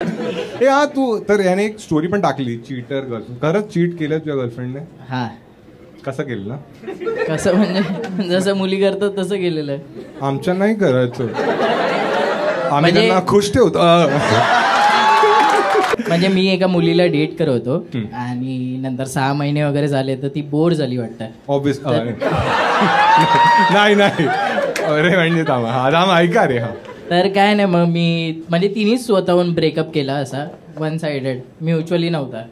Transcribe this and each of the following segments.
ए हा तू तर याने एक स्टोरी पण टाकली, चीटर गर्लफ्रेंड. खरंच चीट केलं तुझ्या गर्लफ्रेंडने? हा. कसं केलं ना? कसं म्हणजे जसं मुली करतात तसं केलेलं आहे. आमच्या नाही करायचं, आम्ही म्हणजे- त्यांना खुश ठेवतो. म्हणजे मी एका मुलीला डेट करत होतो आणि नंतर 6 महिने वगैरे झाले तर ती बोर झाली वाटतं. ऑब्विस नाही नाही अरे म्हणजे थांबा ऐका रे. हा तर काय नाही, मग मी म्हणजे तिनेच स्वतःहून ब्रेकअप केला, असा वन साइडेड, म्युच्युअली नव्हता.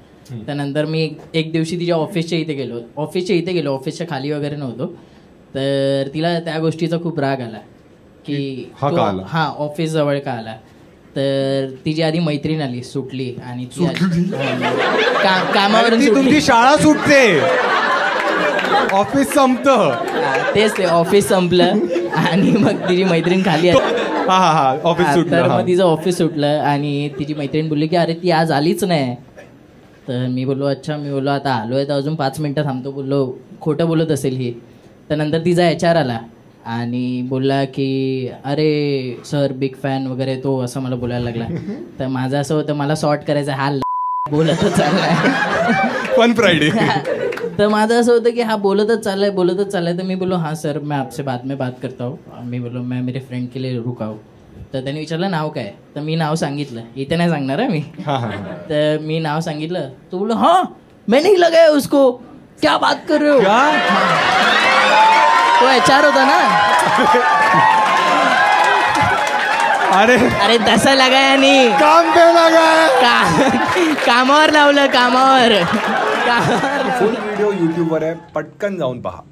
त्यानंतर मी एक दिवशी तिच्या ऑफिसच्या इथे गेलो, ऑफिसच्या खाली वगैरे नव्हतो. तर तिला त्या गोष्टीचा खूप राग आला की हा ऑफिस जवळ का आला. तर तिची आधी मैत्रीण आली, सुटली आणि कामावरून तुमची शाळा सुटते, ऑफिस संपतं. तेच ते ऑफिस संपलं आणि मग तिची मैत्रीण खाली आली. ऑफिस सुटलं. तर मग तिचं ऑफिस सुटलं आणि तिची मैत्रीण बोलली की अरे ती आज आलीच नाही. तर मी बोललो अच्छा. मी बोललो आता आलोय तर अजून 5 मिनिटं थांबतो. बोललो खोटं बोलत असेल ही. तर नंतर तिचा HR आला आणि बोलला की अरे सर बिग फॅन वगैरे, तो असं मला बोलायला लागला. तर माझं असं होतं, मला सॉर्ट करायचं, हा बोलतच चाललाय फन फ्रायडे. तर माझं असं होतं की हा बोलतच चाललाय. तर मी बोललो हाँ सर मैं आपसे बाद में बात करता हूँ. मी बोललो मैं मेरे फ्रेंड के लिए रुका हूँ. तर त्याने विचारलं नाव काय. तर मी नाव सांगितलं, इथे नाही सांगणार आहे मी. तर मी नाव सांगितलं. तो बोललो हाँ मैं नहीं लगाया उसको, क्या बात कर रहे हो. तो HR होता ना. अरे तसं लगाया नाही, काम पे लगाया. कामावर लावलं, कामावर. फुल व्हिडिओ YouTubeवर आहे, पटकन जाऊन पहा.